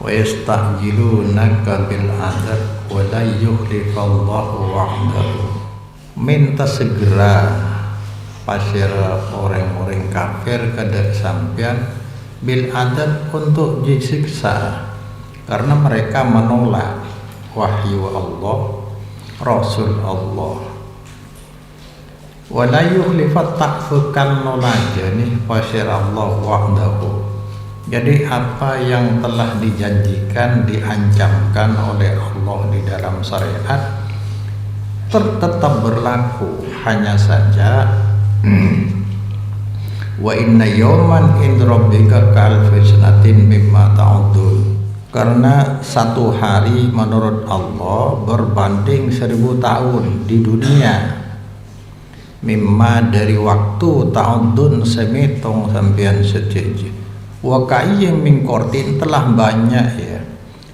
wa yasta'jilunaka bil adzab wa la yukhlifallahu wa'dahu. Minta segera pasir orang-orang kafir kepada sampean bil adzab untuk disiksa karena mereka menolak wahyu Allah, Rasul Allah. Wala yukhlifat takfukan nolajani pasir Allah wa'dahu. Jadi apa yang telah dijanjikan, diancamkan oleh Allah di dalam syariat tetap berlaku, hanya saja wa inna yawman inda rabbika ka'alfi sanatin mimma ta'udun. Karena satu hari menurut Allah berbanding 1000 tahun di dunia. Mimma dari waktu ta'udun semitong sampean sejeje. Wa kayyim min qordin telah banyak ya.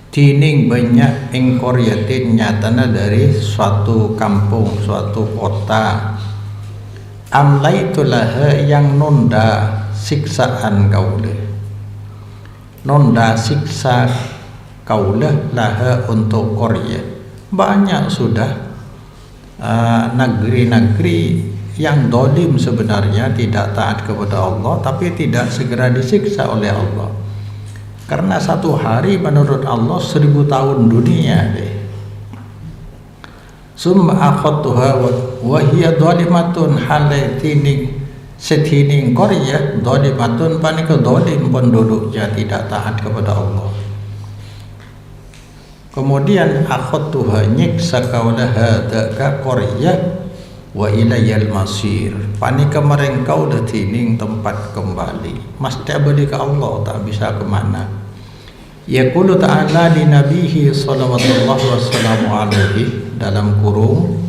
Tining banyak ing qaryatin nyatana dari suatu kampung, suatu kota. Amlaitulaha yang nunda siksaan kauleh. Nunda siksa kauleh laha untuk Korea. Banyak sudah negeri-negeri yang dolim sebenarnya tidak taat kepada Allah tapi tidak segera disiksa oleh Allah. Karena satu hari menurut Allah 1000 tahun dunia deh. Summa akhadtuha wa hiya dhalimatun halatining setining Korea dhalimatun panika dhalim penduduknya tidak taat kepada Allah. Kemudian akhadtuha nyiksa kaulaha daka Korea wa ilayal masir panika merengkau detining tempat kembali mesti balik ke Allah, tak bisa kemana. Yaqulu ta'ala li nabihi sallallahu wasallam alaihi dalam kurung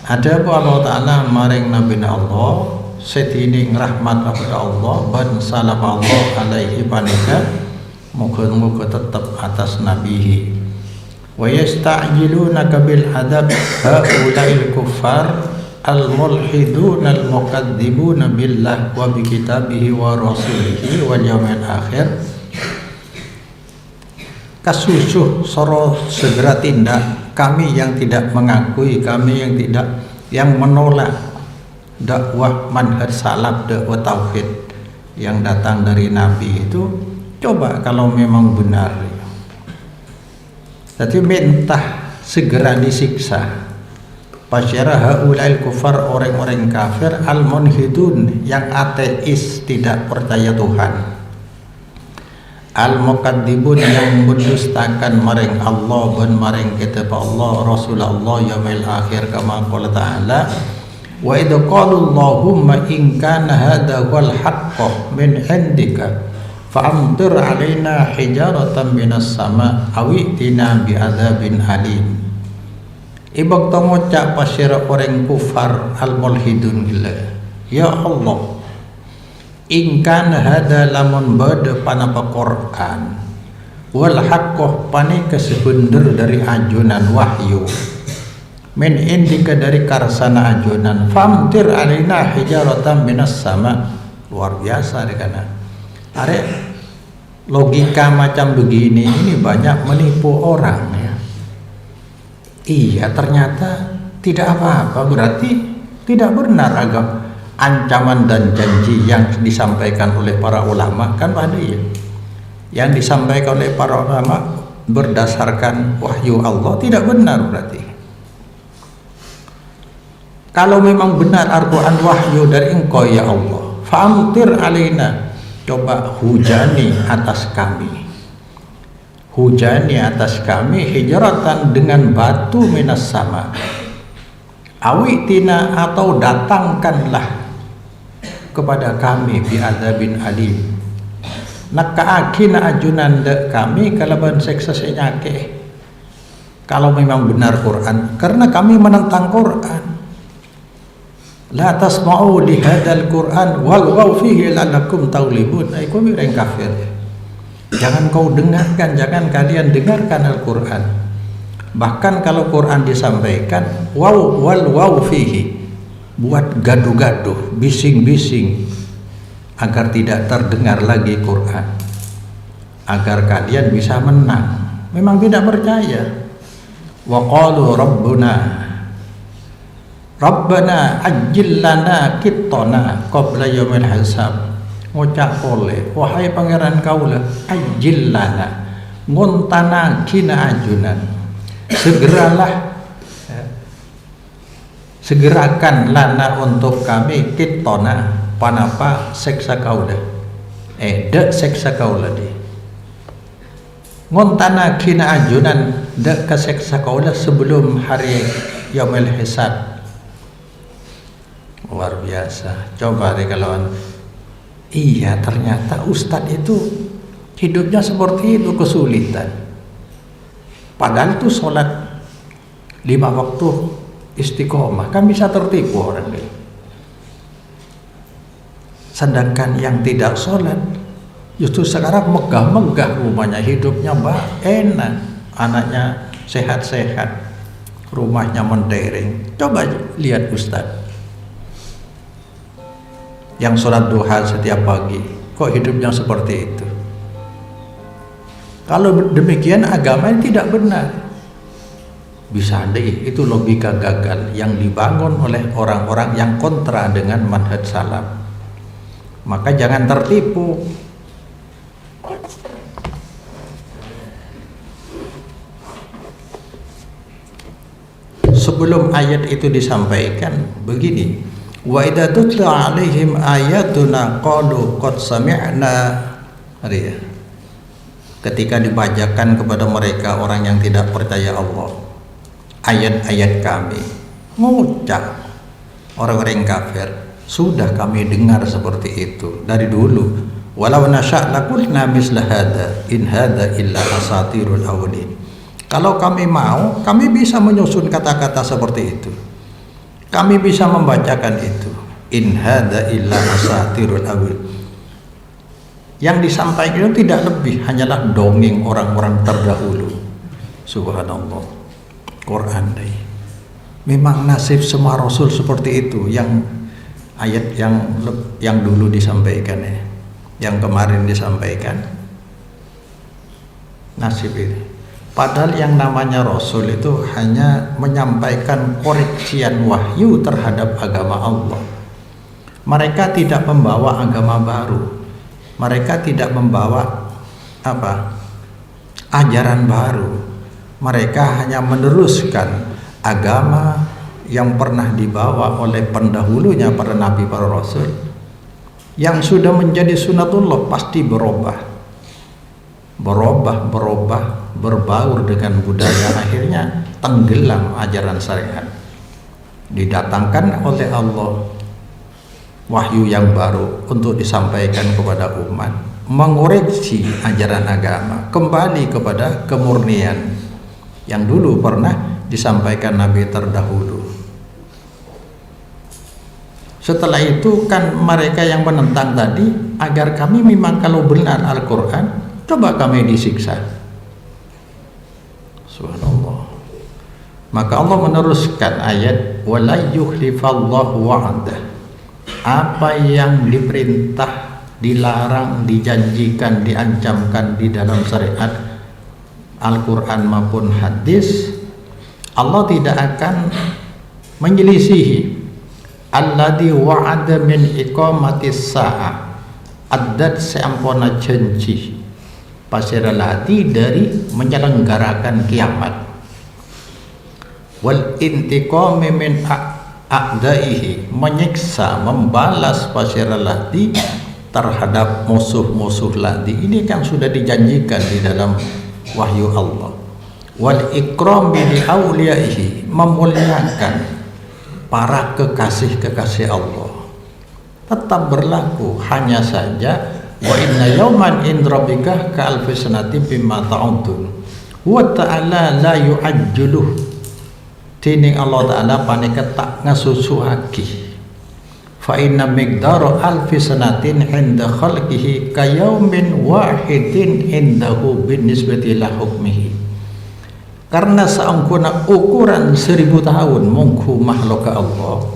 ada apa Allah ta'ala maring nabi Allah setining rahmat kepada Allah ban salam Allah alaihi panika muga-muga tetap atas nabihi. Wa yasta'jilunaka bil adab haula'il kuffar al-mulhidun al-muqaddibun billah wa bi kitabihi wa rasulihi wal yaumil akhir. Kasusuh soro segera tindak kami yang tidak mengakui, kami yang menolak dakwah manhaj salaf, dakwah tauhid yang datang dari nabi itu. Coba kalau memang benar, jadi minta segera disiksa. Pasyara haulail kufar orang-orang kafir al-munhidun yang ateis tidak percaya Tuhan. Al-muqaddibun yang mendustakan maring Allah dan maring kitab Allah, Rasulullah yaumil akhir kama qala ta'ala wa idza qalu Allahumma in kana hadha wal haqqu min indika fa'amtir alaina hijaratan minas sama awitina bi'adzabin alim. Ibak tongocak pasir orang kufar al-mulhidun gila. Ya Allah, ingkan hada lamun bade panapa Quran wal haqqoh panika sebener dari ajunan wahyu min indika dari karsana ajunan famtir alaina hijaratan minas sama. Luar biasa dekana. Are logika macam begini ini banyak menipu orang ya. Iya, ternyata tidak apa-apa, berarti tidak benar agama ancaman dan janji yang disampaikan oleh para ulama kan pada ya. Yang disampaikan oleh para ulama berdasarkan wahyu Allah tidak benar berarti. Kalau memang benar Al-Quran wahyu dari engkau ya Allah, fa'amtir alaina, coba hujani atas kami. Hujani atas kami hijaratan dengan batu minas sama. Awitina atau datangkanlah kepada kami bi'adzabin alim. Nakaakina ajunan kami kalaban seksa senyake. Kalau memang benar Quran, karena kami menentang Quran. La tasma'u li hadzal Quran walghaw fihi la'allakum taghlibun. Ai kami orang kafir. Jangan kau dengarkan, jangan kalian dengarkan Al-Quran. Bahkan kalau Quran disampaikan wow fihi, buat gaduh-gaduh, bising-bising agar tidak terdengar lagi Quran. agar kalian bisa menang. Memang tidak percaya. Wa qalu Rabbana ajil lana qittana qabla yaumil hisab. Ngucap oleh, wahai pangeran kaula, ajil lana, ngontana kina ajunan, segerakan lana untuk kami qittana, panapa seksa kaula, dek seksa kaula di ngontana kina ajunan, dek keseksa kaula sebelum hari yaumil hisab. Luar biasa. Coba deh kalau iya, ternyata Ustadz itu hidupnya seperti itu, kesulitan. Padahal itu sholat 5 waktu istiqomah, kan bisa tertipu orang ini. Sedangkan yang tidak sholat justru sekarang megah-megah rumahnya, hidupnya enak, anaknya sehat-sehat, rumahnya mentereng. Coba lihat Ustadz yang sholat duha setiap pagi, kok hidupnya seperti itu? Kalau demikian agama ini tidak benar. Bisa deh, itu logika gagal yang dibangun oleh orang-orang yang kontra dengan manhaj salaf. Maka jangan tertipu. Sebelum ayat itu disampaikan, begini: wa idza tutla alaihim ayatuna qalu qad sami'na. Ketika dibacakan kepada mereka orang yang tidak percaya Allah ayat-ayat kami, mengucap orang-orang kafir, sudah kami dengar seperti itu dari dulu. Walau nasya' laqulna misla hadza in hadza illa asatirul awwalin. Kalau kami mau, kami bisa menyusun kata-kata seperti itu. Kami bisa membacakan itu. In hadza illa asatirul awwalin. Yang disampaikan itu tidak lebih hanyalah dongeng orang-orang terdahulu. Subhanallah. Quran deh. Memang nasib semua rasul seperti itu, yang ayat yang dulu disampaikan ya, yang kemarin disampaikan. Nasib ini. Padahal yang namanya Rasul itu hanya menyampaikan koreksian wahyu terhadap agama Allah. Mereka tidak membawa agama baru. Mereka tidak membawa ajaran baru. Mereka hanya meneruskan agama yang pernah dibawa oleh pendahulunya, para nabi, para rasul. Yang sudah menjadi sunatullah pasti berubah, berbaur dengan budaya, akhirnya tenggelam ajaran syariat. Didatangkan oleh Allah wahyu yang baru untuk disampaikan kepada umat, mengoreksi ajaran agama kembali kepada kemurnian yang dulu pernah disampaikan nabi terdahulu. Setelah itu kan mereka yang menentang tadi, agar kami memang kalau benar Al-Quran, coba kami disiksa. Subhanallah. Maka Allah meneruskan ayat, wala yukhlifallahu wa'dah. Apa yang diperintah, dilarang, dijanjikan, diancamkan di dalam syariat Al-Quran maupun hadis, Allah tidak akan menyelisihi. Alladzi wa'ada min iqamatis sa'ah, adat seampona janji pasiralati dari menyelenggarakan kiamat, wal intiqami min a'daihi, menyiksa, membalas pasiralati terhadap musuh-musuh lati. Ini kan sudah dijanjikan di dalam wahyu Allah. Wal ikrami li auliyaihi, memuliakan para kekasih-kekasih Allah, tetap berlaku. Hanya saja wa inna yawman indrabika ka alfi sanatin bimma ta'udun wa ta'ala la yu'ajjuluh. Tini Allah Ta'ala panika tak ngasusuhaki. Fa inna miqdaru alfi sanatin inda khalqihi ka yawmin wahidin indahu bin nisbati ila hukmihi. Karena seangkuna ukuran 1000 tahun mungku makhluk Allah,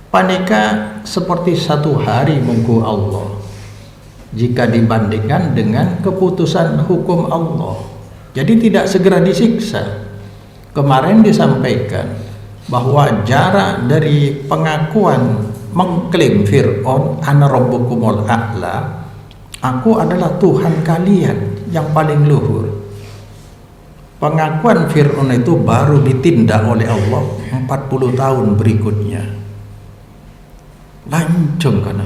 panika seperti 1 hari mungku Allah. jika dibandingkan dengan keputusan hukum Allah. Jadi tidak segera disiksa. Kemarin disampaikan bahwa jarak dari pengakuan mengklaim Fir'aun ana rabbukumul a'la, aku adalah Tuhan kalian yang paling luhur. Pengakuan Fir'aun itu baru ditindak oleh Allah 40 tahun berikutnya. Lancung karena.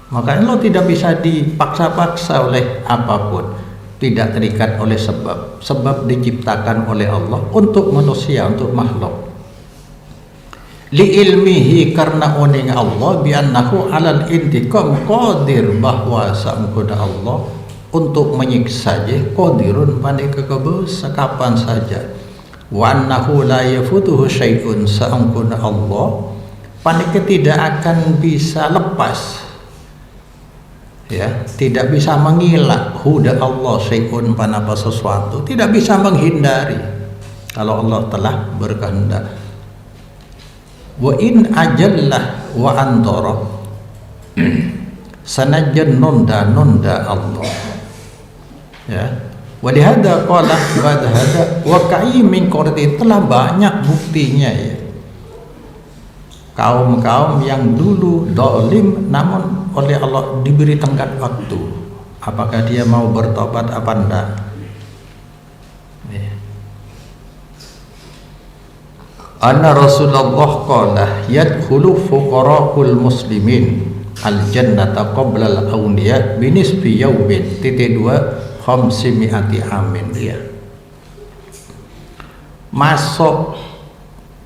Makanya lo tidak bisa dipaksa-paksa oleh apapun. Tidak terikat oleh sebab. Sebab diciptakan oleh Allah untuk manusia, untuk makhluk. Li ilmihi, karena oning Allah bi annahu alal intiqam qadir, bahwa sangkuda Allah untuk menyiksa je qadirun pandai kekebus kapan saja. Wa annahu la yafutuhu syai'un, sangkuda Allah pandai tidak akan bisa lepas, ya, tidak bisa mengelak huda Allah syai'un, panapa sesuatu tidak bisa menghindari kalau Allah telah berkehendak. Wa in ajallah wa antara, sanajan nunda Allah, ya. Wa lihada qala wa hada wa ka'i min qarti, telah banyak buktinya, ya, kaum-kaum yang dulu dolim namun oleh Allah diberi tenggat waktu, apakah dia mau bertobat apa enggak, ya. Anna Rasulullah qala yadkhulu fuqara'ul muslimin al-jannata qabla al-awliya binisbi yaumin (2 500 amin), ya. Masuk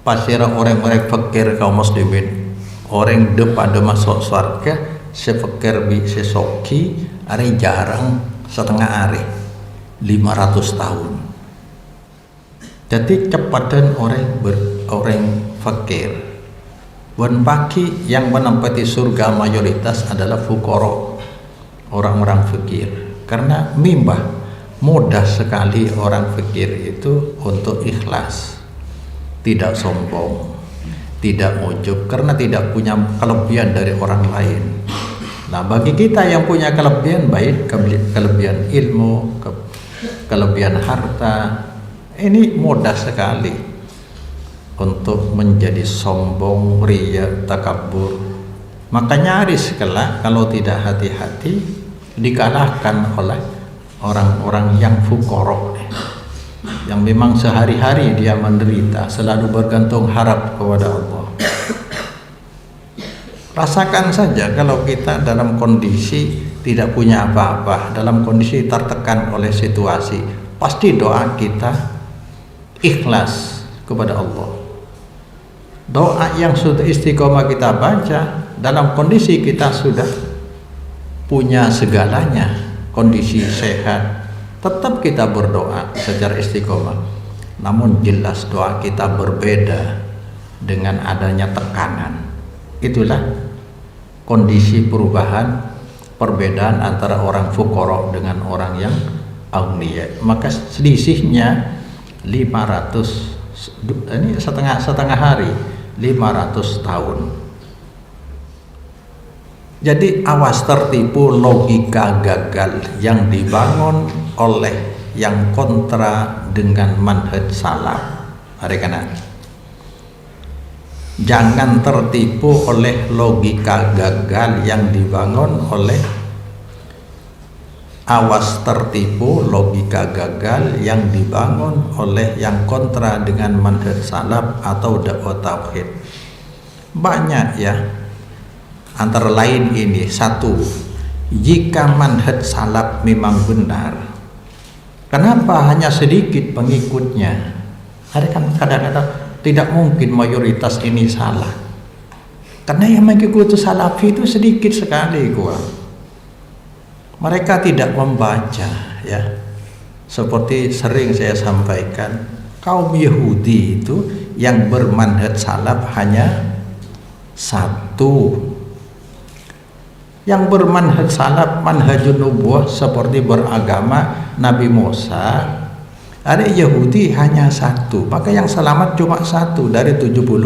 pasira orang-orang fakir kaum muslimin, orang pada masuk surga sefakir bi sesoki hari jarang setengah hari 500 tahun. Jadi cepatan orang fakir. Wan pagi yang menempati surga mayoritas adalah fuqara, orang-orang fakir. Karena mudah sekali orang fakir itu untuk ikhlas, tidak sombong, tidak ujub, karena tidak punya kelebihan dari orang lain. Nah, bagi kita yang punya kelebihan, baik kelebihan ilmu, kelebihan harta, ini mudah sekali untuk menjadi sombong, riya, takabur. Maka nyaris kelak kalau tidak hati-hati dikalahkan oleh orang-orang yang fuqara, yang memang sehari-hari dia menderita, selalu bergantung harap kepada Allah. Rasakan saja kalau kita dalam kondisi tidak punya apa-apa, dalam kondisi tertekan oleh situasi, pasti doa kita ikhlas kepada Allah. Doa yang sudah istiqomah kita baca dalam kondisi kita sudah punya segalanya, kondisi sehat, tetap kita berdoa secara istiqomah. Namun jelas doa kita berbeda dengan adanya tekanan. Itulah kondisi perubahan, perbedaan antara orang fuqara dengan orang yang aghnia. Maka selisihnya 500, ini setengah hari, 500 tahun. Jadi awas tertipu logika gagal yang dibangun oleh yang kontra dengan manhaj salaf. Jangan tertipu oleh logika gagal yang dibangun oleh, awas tertipu logika gagal yang dibangun oleh yang kontra dengan manhaj salaf atau dakwah tauhid. Banyak, ya. Antara lain ini, satu, jika manhaj salaf memang benar, kenapa hanya sedikit pengikutnya? Kadang-kadang tidak mungkin mayoritas ini salah, karena yang mengikuti salafi itu sedikit sekali, mereka tidak membaca, ya. Seperti sering saya sampaikan, kaum Yahudi itu yang bermanhaj salaf hanya satu. Yang bermanhaj salaf, manhajun nubuwah, seperti beragama Nabi Musa, ada Yahudi hanya satu. Maka yang selamat cuma satu dari 71.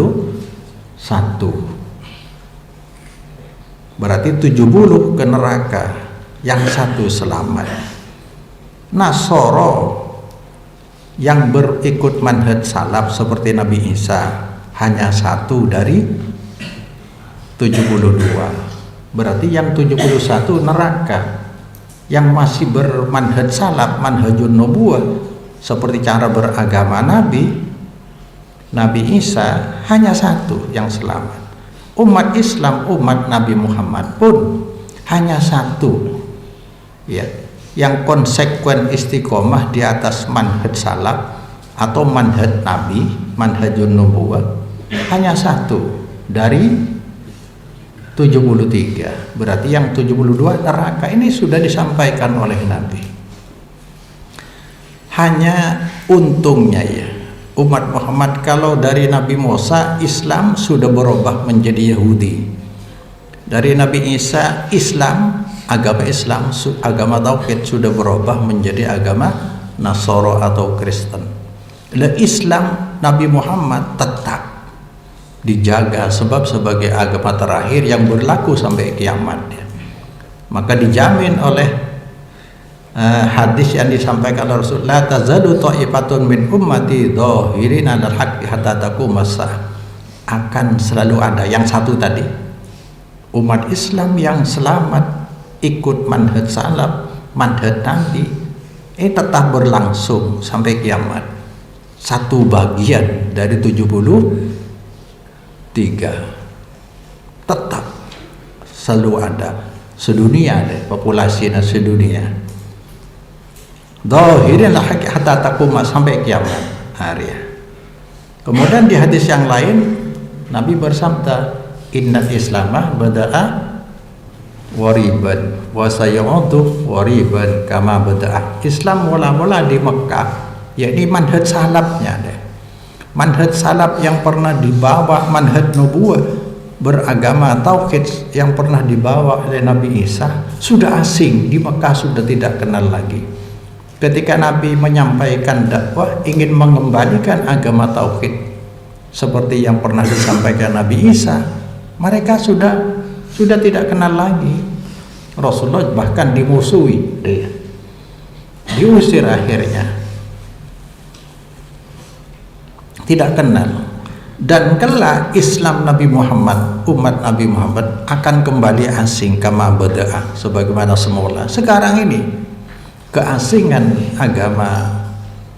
berarti 70 ke neraka, yang satu selamat. Nasoro yang berikut manhaj salaf seperti Nabi Isa hanya satu dari 72, berarti yang 71 neraka. Yang masih bermanhaj salaf, manhajun nubuwah seperti cara beragama Nabi Isa hanya satu yang selamat. Umat Islam, umat Nabi Muhammad pun hanya satu, ya, yang konsekuen istiqomah di atas manhaj salaf atau manhaj Nabi, manhajun nubuwah, hanya satu dari 73, berarti yang 72 neraka. Ini sudah disampaikan oleh Nabi. Hanya untungnya ya, umat Muhammad kalau dari Nabi Musa Islam sudah berubah menjadi Yahudi, dari Nabi Isa Islam, agama tauhid sudah berubah menjadi agama Nasara atau Kristen. Islam Nabi Muhammad tetap dijaga sebab sebagai agama terakhir yang berlaku sampai kiamat ya. Maka dijamin oleh hadis yang disampaikan oleh Rasulullah, tazalu ta'ifatun min ummati dhahirina alal haqqi hatta taqumas saah. Akan selalu ada yang satu tadi, umat Islam yang selamat ikut manhaj salaf, manhaj Nabi, tetap berlangsung sampai kiamat. Satu bagian dari 73 tetap selalu ada sedunia deh, populasinya sedunia. Dhahirin lahaq hatta taquma, sampai kiamat hari. Kemudian di hadis yang lain Nabi bersabda, innal islamah bada'a wariban wa sayaudu wariban kama bada'a. Islam mula-mula di Mekah, yakni manhaj salafnya deh. Manhaj salaf yang pernah dibawa, manhaj nubuwah beragama tauhid yang pernah dibawa oleh Nabi Isa sudah asing di Mekah, sudah tidak kenal lagi. Ketika Nabi menyampaikan dakwah ingin mengembalikan agama tauhid seperti yang pernah disampaikan Nabi Isa, mereka sudah tidak kenal lagi. Rasulullah bahkan dimusuhi, diusir akhirnya, tidak kenal. Dan kelak Islam Nabi Muhammad, umat Nabi Muhammad akan kembali asing kama bada'a, sebagaimana semula. Sekarang ini keasingan agama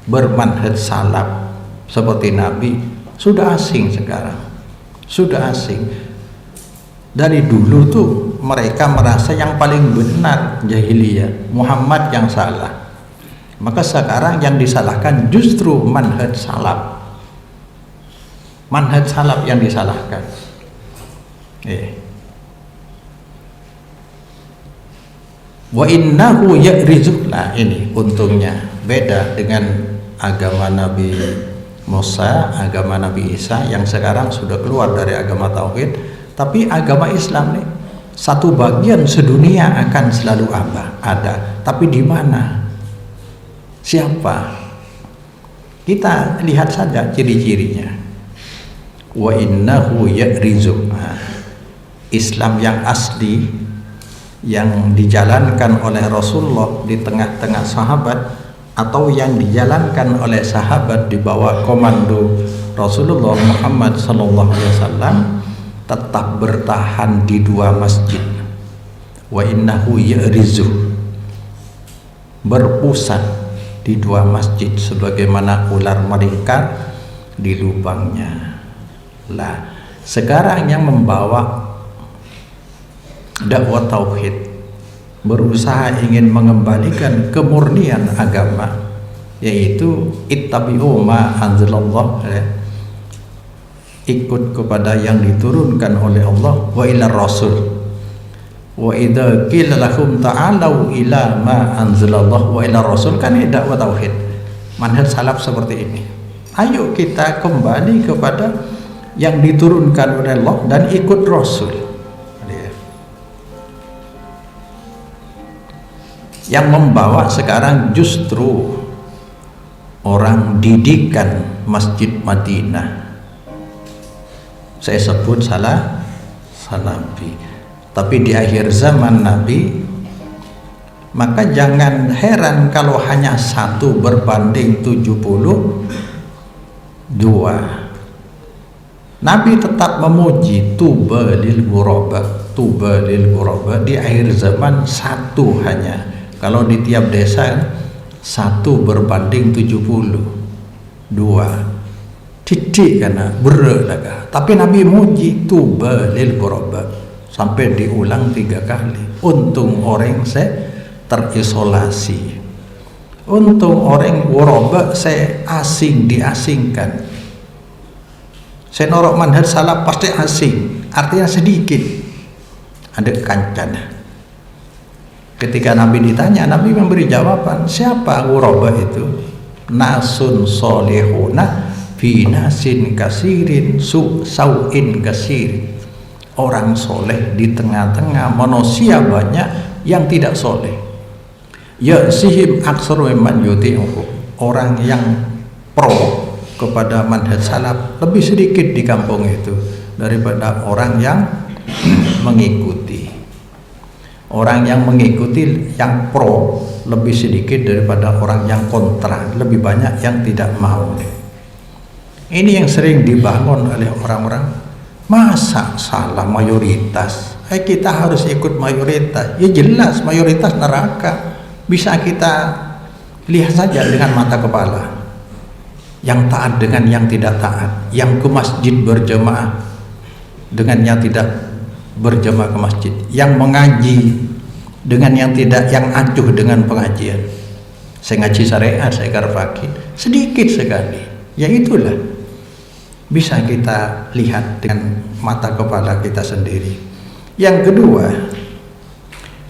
bermanhaj salaf seperti Nabi sudah asing sekarang, sudah asing. Dari dulu tuh mereka merasa yang paling benar jahiliyah, Muhammad yang salah. Maka sekarang yang disalahkan justru manhaj salaf. Manhaj salaf yang disalahkan. Wa innahu ya'rizu. Nah ini untungnya beda dengan agama Nabi Musa, agama Nabi Isa yang sekarang sudah keluar dari agama tauhid. Tapi agama Islam nih satu bagian sedunia akan selalu ada. Tapi di mana? Siapa? Kita lihat saja ciri-cirinya. Wa innahu ya'rizu. Islam yang asli yang dijalankan oleh Rasulullah di tengah-tengah sahabat atau yang dijalankan oleh sahabat di bawah komando Rasulullah Muhammad SAW tetap bertahan di dua masjid. Wa innahu ya'rizu, berpusat di dua masjid sebagaimana ular melingkar di lubangnya. Lah, sekarang yang membawa dakwah tauhid berusaha ingin mengembalikan kemurnian agama, yaitu ittabi'u ma anzalallah, ikut kepada yang diturunkan oleh Allah, wa ila rasul. Wa idza qila lahum ta'alu ila ma anzalallah wa ila rasul, kan ini dakwah tauhid, manhaj salaf seperti ini. Ayo kita kembali kepada yang diturunkan oleh Allah dan ikut Rasul. Yang membawa sekarang justru orang didikan Masjid Madinah. Saya sebut salafi. Tapi di akhir zaman Nabi, maka jangan heran kalau hanya 1 berbanding 72. Nabi tetap memuji tuba lil ghuraba di akhir zaman 1 hanya. Kalau di tiap desa 1 berbanding 72 titik karena berlagah. Tapi Nabi muji tuba lil ghuraba sampai diulang 3 kali. Untung orang terisolasi, untung orang ghuraba asing, diasingkan. Saya norok manhaj salaf pasti asing, artinya sedikit ada kancana. Ketika Nabi ditanya, Nabi memberi jawaban. Siapa ghuraba itu? Nasun solehuna fi nasin kasirin sau'in kasir. Orang soleh di tengah-tengah manusia banyak yang tidak soleh. Ya sihim aksaru man yuti'uhu. Orang yang pro kepada manhaj salaf lebih sedikit di kampung itu daripada orang yang mengikuti. Orang yang mengikuti, yang pro lebih sedikit daripada orang yang kontra, lebih banyak yang tidak mau. Ini yang sering dibangun oleh orang-orang. Masa salah mayoritas? Kita harus ikut mayoritas. Ya jelas mayoritas neraka. Bisa kita lihat saja dengan mata kepala. Yang taat dengan yang tidak taat, yang ke masjid berjamaah dengan yang tidak berjamaah ke masjid, yang mengaji dengan yang tidak, yang acuh dengan pengajian. Saya ngaji syariat, saya karfaki sedikit sekali. Ya itulah bisa kita lihat dengan mata kepala kita sendiri. Yang kedua,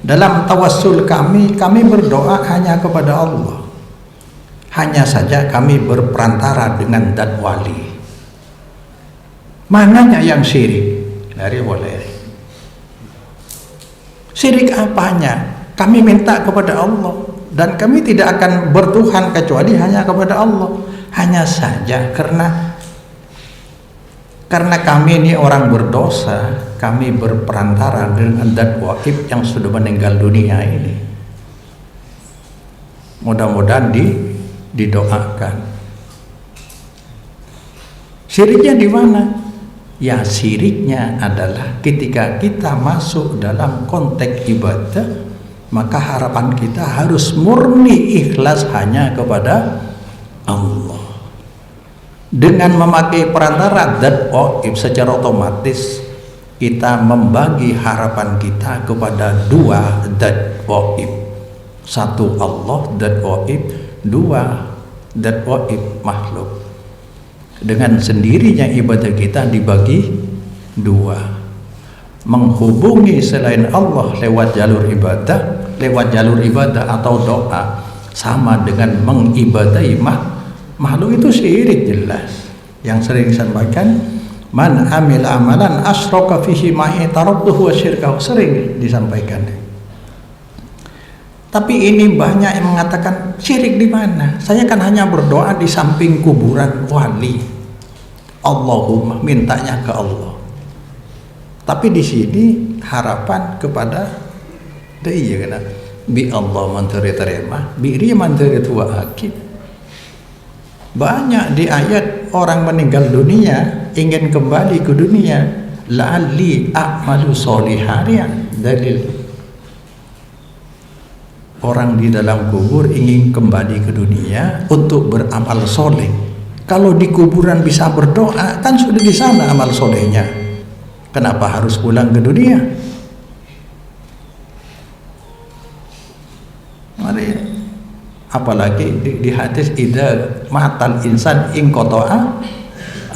dalam tawassul kami berdoa hanya kepada Allah. Hanya saja kami berperantara dengan zat wali. Mananya yang syirik? Dari boleh. Syirik apanya? Kami minta kepada Allah dan kami tidak akan bertuhan kecuali hanya kepada Allah. Hanya saja karena kami ini orang berdosa, kami berperantara dengan zat gaib yang sudah meninggal dunia ini. Mudah-mudahan didoakan. Syiriknya di mana? Ya syiriknya adalah ketika kita masuk dalam konteks ibadah, maka harapan kita harus murni ikhlas hanya kepada Allah. Dengan memakai perantara zat gaib, secara otomatis kita membagi harapan kita kepada 2 zat gaib. 1 Allah zat gaib, 2 zat gaib makhluk. Dengan sendirinya ibadah kita dibagi 2. Menghubungi selain Allah lewat jalur ibadah atau doa sama dengan mengibadahi makhluk, itu syirik jelas. Yang sering disampaikan, man amil amalan asyraka fihi ma'i taraktuhu wa syirkahu, sering disampaikan. Tapi ini banyak yang mengatakan syirik di mana? Saya kan hanya berdoa di samping kuburan wali. Allahumma, mintanya ke Allah. Tapi di sini harapan kepada dia kena bi Allah manteri terima, biri manteri tua akid. Banyak di ayat orang meninggal dunia ingin kembali ke dunia, la'alli a'malu sholihan, dalil. Orang di dalam kubur ingin kembali ke dunia untuk beramal soleh. Kalau di kuburan bisa berdoa, kan sudah di sana amal solehnya. Kenapa harus pulang ke dunia? Mari, apalagi di hadis idza matal insan in qata'a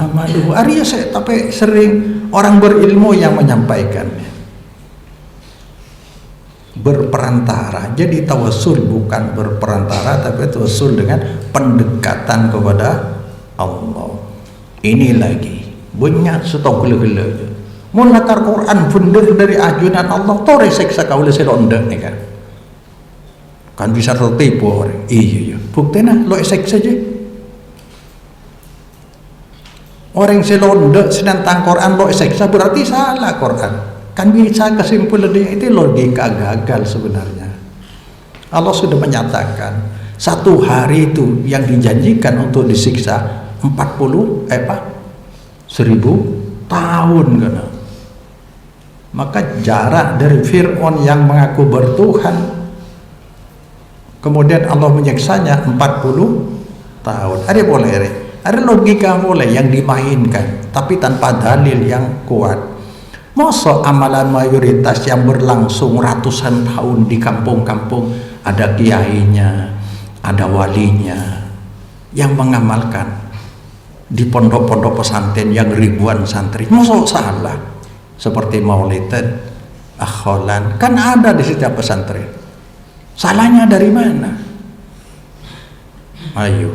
amaluhu. Arya tapi sering orang berilmu yang menyampaikan. Berperantara. Jadi tawassul bukan berperantara, tapi tawassul dengan pendekatan kepada Allah. Ini lagi banyak stok gila-gila. Mun nakar Quran bener dari ajunan Allah, tore seksa kaula selonda nih kan. Kan bisa tertipu orang. Iya. Buktinya lo seksa saja. Orang selonda sedang Quran lo seksa berarti salah Quran. Kan bisa kesimpulan dia itu logika gagal sebenarnya. Allah sudah menyatakan satu hari itu yang dijanjikan untuk disiksa 1000 tahun kan. Maka jarak dari Fir'aun yang mengaku bertuhan kemudian Allah menyiksanya 40 tahun. Ada boleh, ada logika boleh yang dimainkan, tapi tanpa dalil yang kuat. Masa amalan mayoritas yang berlangsung ratusan tahun di kampung-kampung, ada kiainya, ada walinya yang mengamalkan di pondok-pondok pesantren yang ribuan santri, masa salah? Seperti maulidan, akholan, kan ada di setiap pesantren. Salahnya dari mana? Ayo,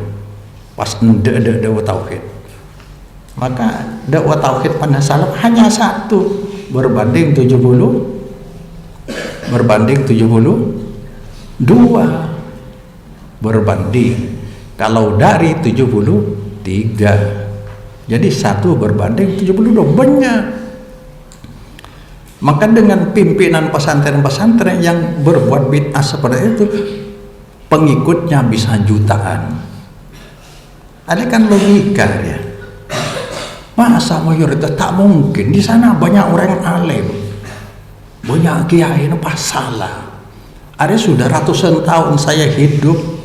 pas dakwah tauhid. Maka dakwah tauhid pada salaf hanya satu berbanding 72 berbanding, kalau dari 73, jadi 1 berbanding 72, banyak. Maka dengan pimpinan pesantren-pesantren yang berbuat bid'ah seperti itu, pengikutnya bisa jutaan. Ada kan logika ya. Masa mayoritas? Tak mungkin. Di sana banyak orang alim, banyak kiai, apa salah? Ada sudah ratusan tahun saya hidup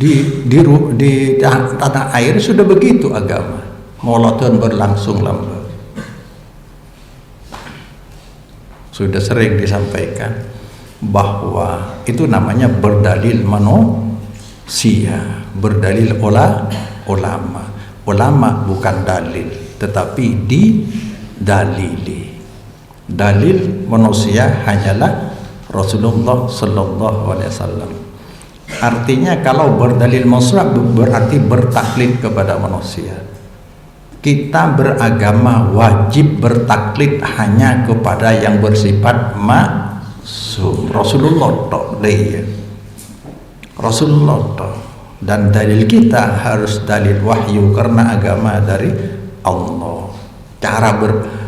di tanah air, sudah begitu agama. Moloton berlangsung lama. Sudah sering disampaikan bahwa itu namanya berdalil manusia, berdalil ulama. Ulama bukan dalil, tetapi didalili. Dalil manusia hanyalah Rasulullah Sallallahu Alaihi Wasallam. Artinya kalau berdalil manusia berarti bertaklid kepada manusia. Kita beragama wajib bertaklid hanya kepada yang bersifat maksum. Rasulullah tok deh. Rasulullah tok. Dan dalil kita harus dalil wahyu karena agama dari Allah. Cara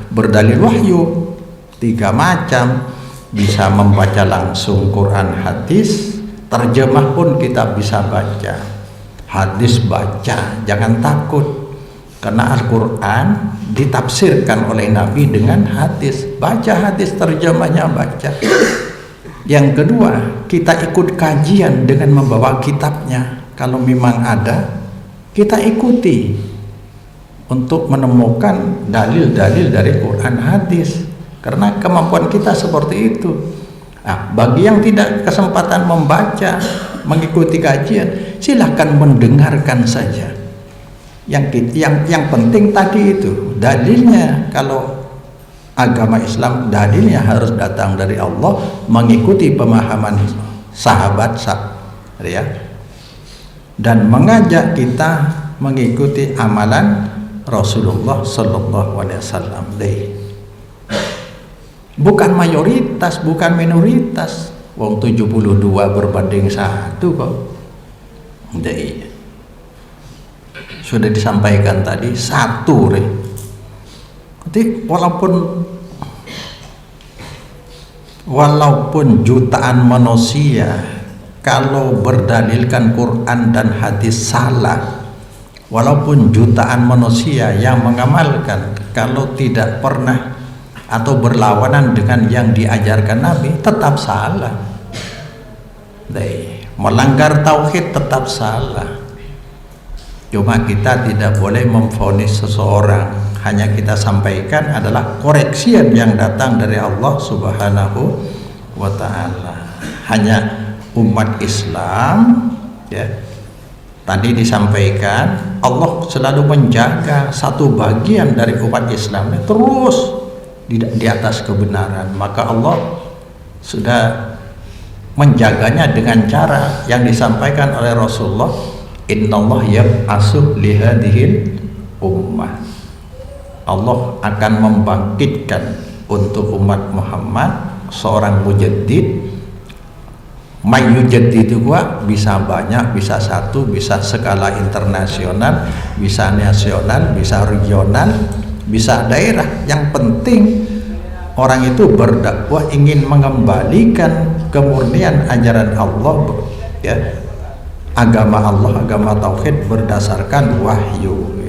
berdalil wahyu 3 macam. Bisa membaca langsung Quran, hadis, terjemah pun kita bisa baca. Hadis baca, jangan takut, karena Al-Quran ditafsirkan oleh Nabi dengan hadis. Baca hadis, terjemahnya baca. Yang kedua, kita ikut kajian dengan membawa kitabnya. Kalau memang ada, kita ikuti untuk menemukan dalil-dalil dari Quran, hadis, karena kemampuan kita seperti itu. Nah, bagi yang tidak kesempatan membaca, mengikuti kajian, silahkan mendengarkan saja. Yang penting tadi itu dalilnya. Kalau agama Islam dalilnya harus datang dari Allah, mengikuti pemahaman sahabat ya, dan mengajak kita mengikuti amalan Rasulullah Sallallahu Alaihi Wasallam. Bukan mayoritas, bukan minoritas. Wong 72 berbanding 1 kok. Sudah disampaikan tadi 1 Jadi walaupun jutaan manusia kalau berdalilkan Quran dan hadis salah, walaupun jutaan manusia yang mengamalkan, kalau tidak pernah atau berlawanan dengan yang diajarkan Nabi, tetap salah. Melanggar tauhid tetap salah. Cuma kita tidak boleh memvonis seseorang, hanya kita sampaikan adalah koreksian yang datang dari Allah Subhanahu wa Ta'ala. Hanya umat Islam ya, tadi disampaikan Allah selalu menjaga satu bagian dari umat Islam terus di atas kebenaran, maka Allah sudah menjaganya dengan cara yang disampaikan oleh Rasulullah, innallah yab'asu lihadihil ummah. Allah akan membangkitkan untuk umat Muhammad seorang mujaddid. Mujaddid itu bisa banyak, bisa 1, bisa skala internasional, bisa nasional, bisa regional, bisa daerah. Yang penting orang itu berdakwah ingin mengembalikan kemurnian ajaran Allah, ya, agama Allah, agama tauhid berdasarkan wahyu.